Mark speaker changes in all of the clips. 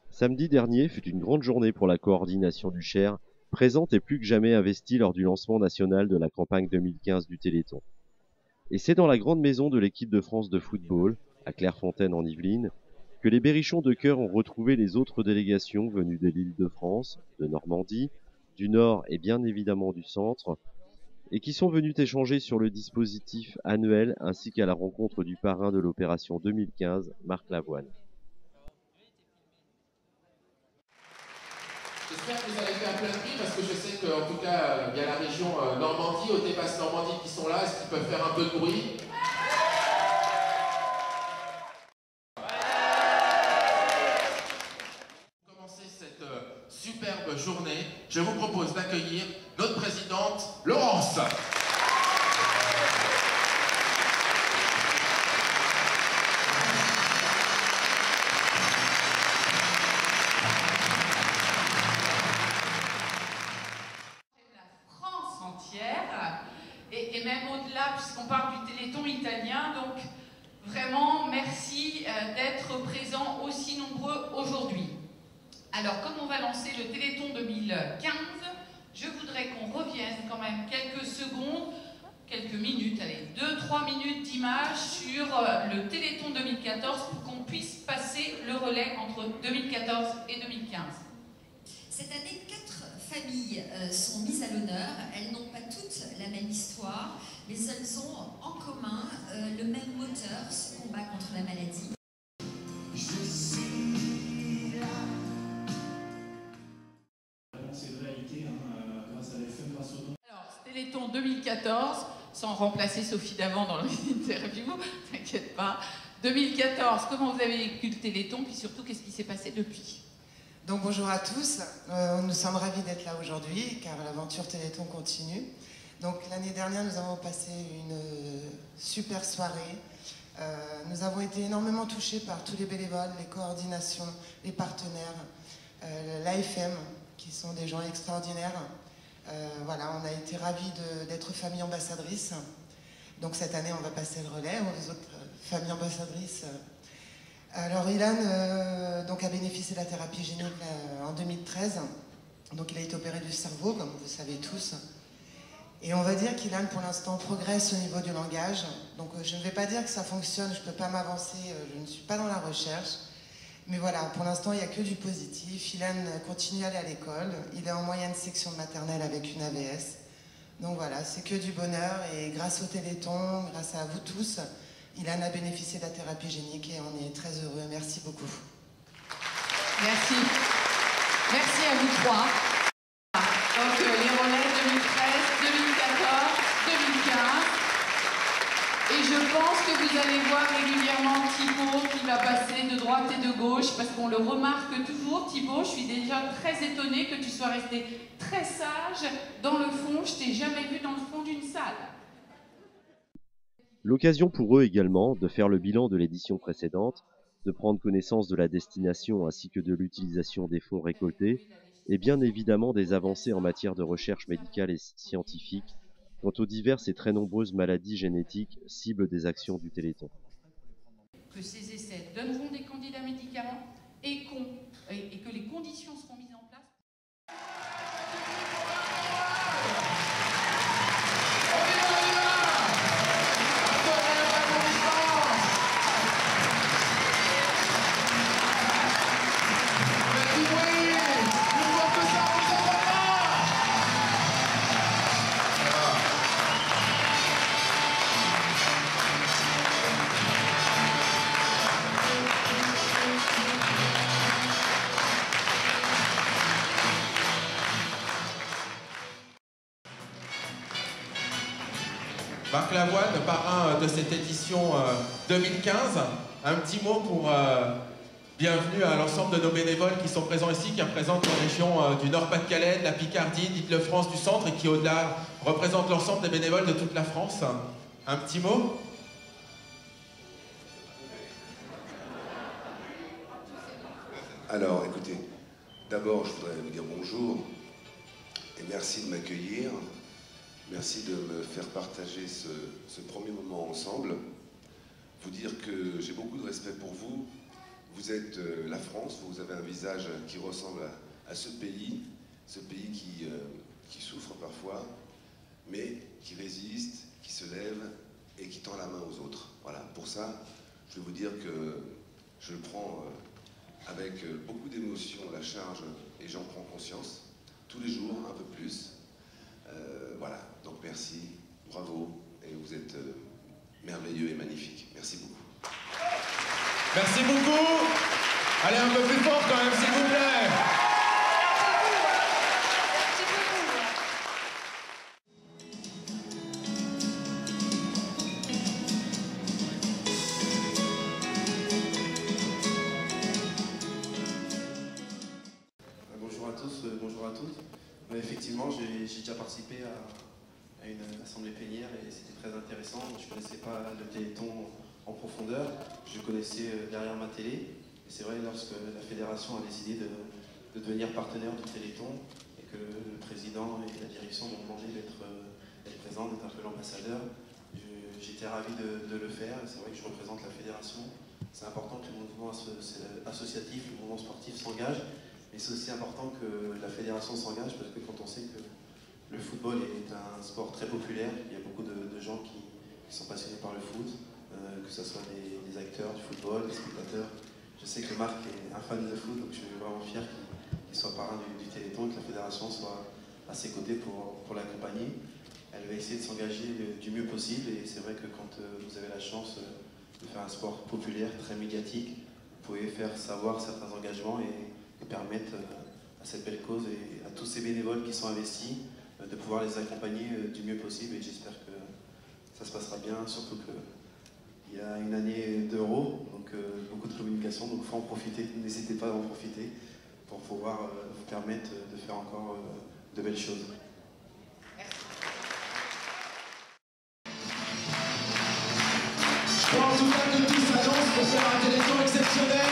Speaker 1: Samedi dernier fut une grande journée pour la coordination du Cher, présente et plus que jamais investie lors du lancement national de la campagne 2015 du Téléthon. Et c'est dans la grande maison de l'équipe de France de football, à Clairefontaine en Yvelines, que les Berrichons de cœur ont retrouvé les autres délégations venues de l'Île-de-France, de Normandie, du Nord et bien évidemment du Centre, et qui sont venus échanger sur le dispositif annuel ainsi qu'à la rencontre du parrain de l'opération 2015, Marc Lavoine.
Speaker 2: J'espère que vous allez faire plein de prix parce que je sais qu'en tout cas, il y a la région Normandie, Haute-Basse Normandie qui sont là. Est-ce qu'ils peuvent faire un peu de bruit? Pour commencer cette superbe journée, je vous propose d'accueillir notre présidente, Laurence.
Speaker 3: Et même au-delà, puisqu'on parle du Téléthon italien, donc vraiment merci d'être présents aussi nombreux aujourd'hui. Alors comme on va lancer le Téléthon 2015, je voudrais qu'on revienne quand même quelques secondes, quelques minutes, allez, 2-3 minutes d'image sur le Téléthon 2014 pour qu'on puisse passer le relais entre 2014 et 2015.
Speaker 4: Cette année, 4 familles sont mises à l'honneur. Elles n'ont pas toutes la même histoire, mais elles ont en commun le même moteur, ce combat contre la maladie.
Speaker 5: C'est une réalité, grâce à l'FM, grâce au don.
Speaker 3: Alors, Téléthon 2014, sans remplacer Sophie Davant dans l'interview, t'inquiète pas. 2014, comment vous avez vécu le Téléthon, puis surtout, qu'est-ce qui s'est passé depuis ?
Speaker 6: Donc bonjour à tous, nous sommes ravis d'être là aujourd'hui car l'aventure Téléthon continue. Donc l'année dernière nous avons passé une super soirée. Nous avons été énormément touchés par tous les bénévoles, les coordinations, les partenaires, l'AFM qui sont des gens extraordinaires. Voilà, on a été ravis d'être famille ambassadrice. Donc cette année on va passer le relais aux autres familles ambassadrices. Alors Ilan donc a bénéficié de la thérapie génique en 2013, donc il a été opéré du cerveau comme vous savez tous. Et on va dire qu'Ilan pour l'instant progresse au niveau du langage, donc je ne vais pas dire que ça fonctionne, je ne peux pas m'avancer, je ne suis pas dans la recherche. Mais voilà, pour l'instant il n'y a que du positif, Ilan continue à aller à l'école, il est en moyenne section de maternelle avec une AVS. Donc voilà, c'est que du bonheur et grâce au Téléthon, grâce à vous tous, Ilan a bénéficié de la thérapie génique et on est très heureux. Merci beaucoup.
Speaker 3: Merci. Merci à vous trois. Donc les relais 2013, 2014, 2015. Et je pense que vous allez voir régulièrement Thibaut qui va passer de droite et de gauche parce qu'on le remarque toujours. Thibaut, je suis déjà très étonnée que tu sois resté très sage dans le fond. Je t'ai jamais vu dans le fond d'une salle.
Speaker 1: L'occasion pour eux également de faire le bilan de l'édition précédente, de prendre connaissance de la destination ainsi que de l'utilisation des fonds récoltés, et bien évidemment des avancées en matière de recherche médicale et scientifique quant aux diverses et très nombreuses maladies génétiques cibles des actions du Téléthon.
Speaker 3: Que ces essais donneront des candidats médicaments et que les conditions seront mises en place.
Speaker 2: Marc Lavoine, parrain de cette édition 2015. Un petit mot pour bienvenue à l'ensemble de nos bénévoles qui sont présents ici, qui représentent les régions du Nord-Pas-de-Calais, de la Picardie, d'Île-de-France, du Centre et qui au-delà représentent l'ensemble des bénévoles de toute la France. Un petit mot?
Speaker 7: Alors, écoutez, d'abord, je voudrais vous dire bonjour et merci de m'accueillir. Merci de me faire partager ce premier moment ensemble. vous dire que j'ai beaucoup de respect pour vous. Vous êtes la France, vous avez un visage qui ressemble à ce pays qui souffre parfois, mais qui résiste, qui se lève et qui tend la main aux autres. Voilà, pour ça, je vais vous dire que je prends avec beaucoup d'émotion la charge et j'en prends conscience, tous les jours, un peu plus. Voilà, donc merci, bravo, et vous êtes merveilleux et magnifique. Merci beaucoup.
Speaker 2: Merci beaucoup. Allez, un peu plus fort quand même, s'il vous plaît.
Speaker 8: Bonjour à tous, bonjour à toutes. Effectivement, j'ai déjà participé à une assemblée plénière et c'était très intéressant. Je ne connaissais pas le Téléthon en profondeur, je connaissais derrière ma télé. Et c'est vrai, lorsque la fédération a décidé de devenir partenaire du Téléthon et que le président et la direction m'ont demandé d'être présent, d'être un peu l'ambassadeur, j'étais ravi de le faire. C'est vrai que je représente la fédération. C'est important que le mouvement associatif, le mouvement sportif s'engage. Mais c'est aussi important que la fédération s'engage parce que quand on sait que le football est un sport très populaire, il y a beaucoup de gens qui sont passionnés par le foot, que ce soit des acteurs du football, des spectateurs. Je sais que Marc est un fan de foot, donc je suis vraiment fier qu'il soit parrain du Téléthon et que la fédération soit à ses côtés pour l'accompagner. Elle va essayer de s'engager du mieux possible et c'est vrai que quand vous avez la chance de faire un sport populaire, très médiatique, vous pouvez faire savoir certains engagements et permettre à cette belle cause et à tous ces bénévoles qui sont investis de pouvoir les accompagner du mieux possible et j'espère que ça se passera bien, surtout qu'il y a une année d'Euro, donc beaucoup de communication, donc il faut en profiter, n'hésitez pas à en profiter pour pouvoir vous permettre de faire encore de belles choses.
Speaker 2: Je crois en tout cas que tout s'annonce pour faire un Téléthon exceptionnel.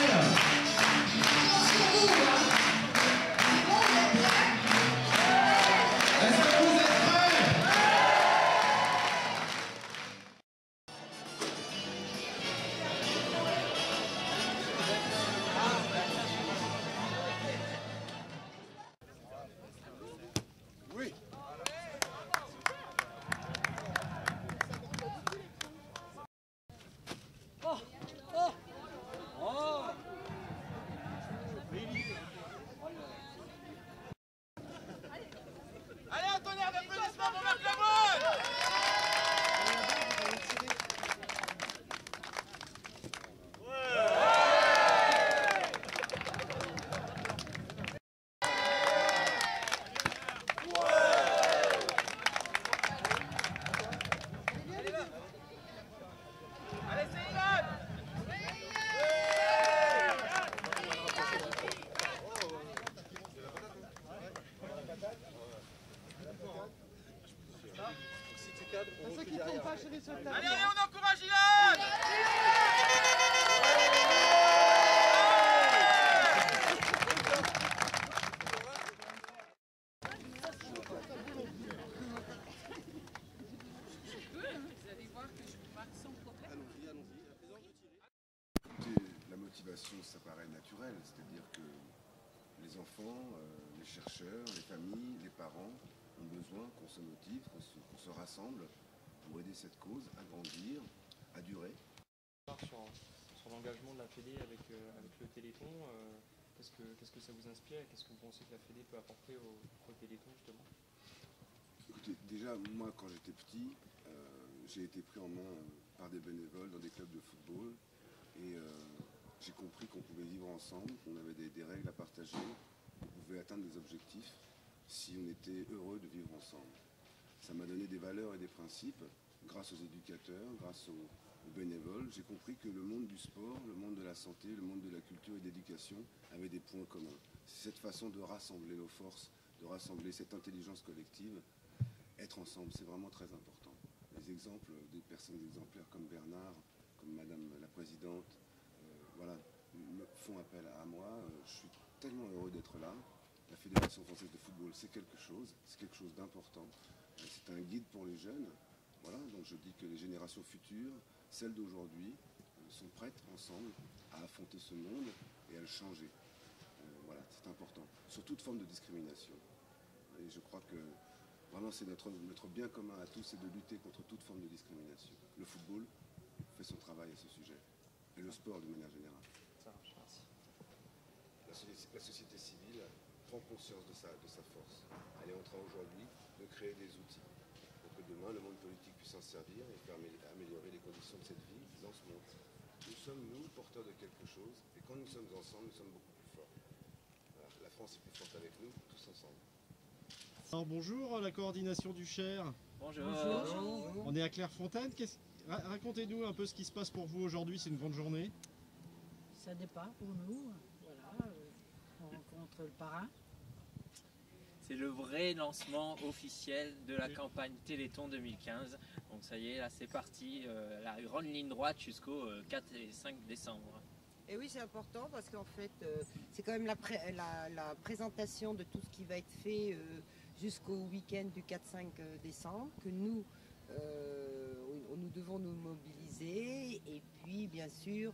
Speaker 9: Allez, on encourage Ilan!
Speaker 7: La motivation, ça paraît naturel, c'est-à-dire que les enfants, les chercheurs, les familles, les parents ont besoin qu'on se motive, qu'on se rassemble pour aider cette cause à grandir, à durer.
Speaker 10: Sur l'engagement de la Fédé avec le Téléthon, qu'est-ce que ça vous inspire et qu'est-ce que vous pensez que la Fédé peut apporter au Téléthon justement?
Speaker 7: Écoutez, déjà moi quand j'étais petit, j'ai été pris en main par des bénévoles dans des clubs de football et j'ai compris qu'on pouvait vivre ensemble, qu'on avait des règles à partager, qu'on pouvait atteindre des objectifs si on était heureux de vivre ensemble. Ça m'a donné des valeurs et des principes grâce aux éducateurs, grâce aux bénévoles. J'ai compris que le monde du sport, le monde de la santé, le monde de la culture et de l'éducation avaient des points communs. C'est cette façon de rassembler nos forces, de rassembler cette intelligence collective. Être ensemble, c'est vraiment très important. Les exemples des personnes exemplaires comme Bernard, comme Madame la Présidente, voilà, me font appel à moi. Je suis tellement heureux d'être là. La Fédération française de football, c'est quelque chose d'important. C'est un guide pour les jeunes. Voilà, donc je dis que les générations futures, celles d'aujourd'hui, sont prêtes ensemble à affronter ce monde et à le changer. Voilà, c'est important. Sur toute forme de discrimination. Et je crois que vraiment c'est notre bien commun à tous, c'est de lutter contre toute forme de discrimination. Le football fait son travail à ce sujet. Et le sport de manière générale. La société civile prend conscience de sa force. Elle est en train aujourd'hui de créer des outils pour que demain le monde politique puisse s'en servir et faire améliorer les conditions de cette vie dans ce monde. Nous sommes, nous, porteurs de quelque chose, et quand nous sommes ensemble, nous sommes beaucoup plus forts. Voilà, la France est plus forte avec nous, tous ensemble.
Speaker 11: Alors bonjour, la coordination du Cher.
Speaker 12: Bonjour.
Speaker 11: Bonjour. On est à Clairefontaine. Racontez-nous un peu ce qui se passe pour vous aujourd'hui, c'est une grande journée.
Speaker 13: Ça départ pour nous, voilà, on rencontre le parrain.
Speaker 12: C'est le vrai lancement officiel de la campagne Téléthon 2015. Donc ça y est, là c'est parti, la grande ligne droite jusqu'au 4 et 5 décembre.
Speaker 14: Et oui, c'est important parce qu'en fait, c'est quand même la présentation de tout ce qui va être fait jusqu'au week-end du 4-5 décembre que nous devons nous mobiliser et puis bien sûr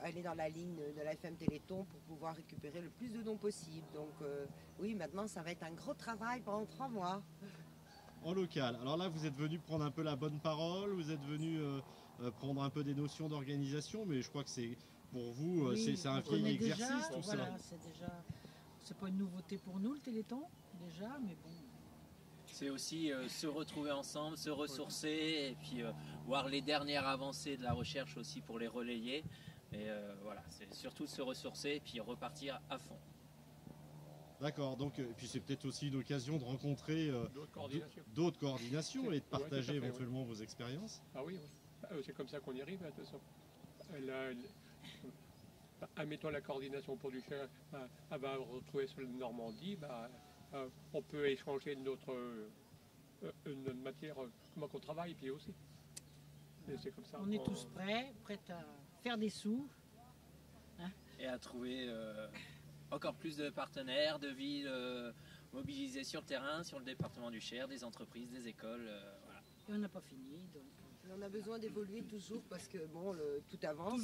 Speaker 14: aller dans la ligne de la FM Téléthon pour pouvoir récupérer le plus de dons possible. Donc oui, maintenant ça va être un gros travail pendant 3 mois.
Speaker 11: En local. Alors là, vous êtes venu prendre un peu la bonne parole, vous êtes venu prendre un peu des notions d'organisation, mais je crois que c'est pour vous,
Speaker 13: oui,
Speaker 11: c'est un vieil exercice
Speaker 13: déjà,
Speaker 11: tout
Speaker 13: voilà,
Speaker 11: ça.
Speaker 13: C'est pas une nouveauté pour nous le Téléthon déjà, mais bon.
Speaker 12: C'est aussi se retrouver ensemble, se ressourcer et puis voir les dernières avancées de la recherche aussi pour les relayer. Et voilà, c'est surtout se ressourcer et puis repartir à fond.
Speaker 11: D'accord, donc et puis c'est peut-être aussi une occasion de rencontrer d'autres coordinations et de partager éventuellement vos expériences.
Speaker 15: Ah oui, c'est comme ça qu'on y arrive, de toute façon. Admettons la coordination pour du Cher, elle va retrouver sur la Normandie, on peut échanger notre matière, comment qu'on travaille, puis aussi. C'est comme ça.
Speaker 13: On est tous prêts à faire des sous.
Speaker 12: Hein, et à trouver encore plus de partenaires, de villes mobilisées sur le terrain, sur le département du Cher, des entreprises, des écoles. Voilà.
Speaker 13: Et on n'a pas fini. Donc.
Speaker 14: On a besoin d'évoluer toujours parce que bon, tout avance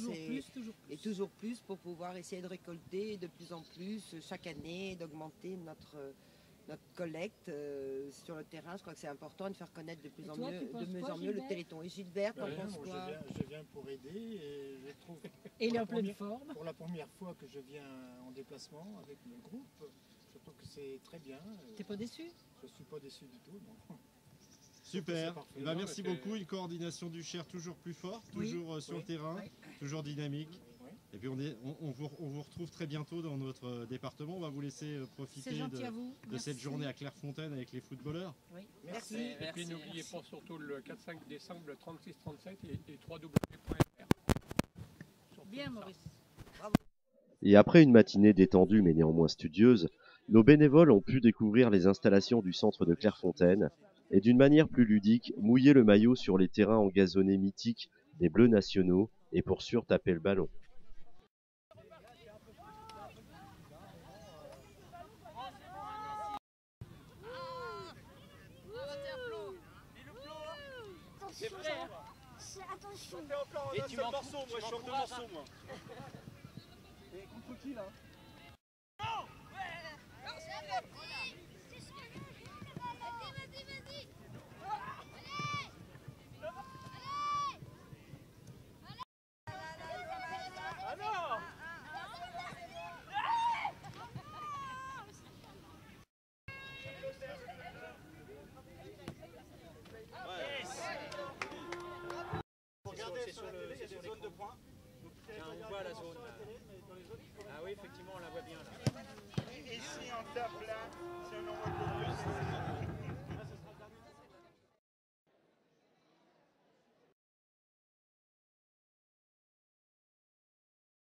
Speaker 13: et
Speaker 14: toujours plus pour pouvoir essayer de récolter de plus en plus chaque année, d'augmenter notre collecte sur le terrain. Je crois que c'est important de faire connaître de plus en mieux le Téléthon. Et Gilbert, t'en penses quoi?
Speaker 16: Je viens pour aider et je trouve
Speaker 13: et il est en pleine forme.
Speaker 16: Pour la première fois que je viens en déplacement avec le groupe, je trouve que c'est très bien.
Speaker 13: T'es pas déçu?
Speaker 16: Je suis pas déçu du tout, non.
Speaker 11: Super, merci beaucoup, une coordination du Cher toujours plus forte, toujours sur le terrain, toujours dynamique. Et puis on vous retrouve très bientôt dans notre département. On va vous laisser profiter de cette journée à Clairefontaine avec les footballeurs.
Speaker 13: Oui.
Speaker 14: Merci.
Speaker 15: Et puis n'oubliez pas surtout le 4-5 décembre, le 36-37 et www.fr.
Speaker 13: Bien Maurice.
Speaker 14: Bravo.
Speaker 1: Et après une matinée détendue mais néanmoins studieuse, nos bénévoles ont pu découvrir les installations du centre de Clairefontaine et d'une manière plus ludique, mouiller le maillot sur les terrains engazonnés mythiques des Bleus nationaux et pour sûr taper le ballon.
Speaker 12: C'est vrai, hein.
Speaker 9: Attention.
Speaker 12: Et tu m'en morceau, moi je suis en 2 morceaux, moi.
Speaker 9: Et contre qui là?
Speaker 17: Non! Non, c'est un petit! C'est ce que je veux! Vas-y! Allez!
Speaker 9: Ah non! Regardez sur la télé, il y a des zones de points.
Speaker 12: On voit la zone. Ah oui, effectivement, on la voit bien là.
Speaker 9: Et si on tape là, si on envoie le plus,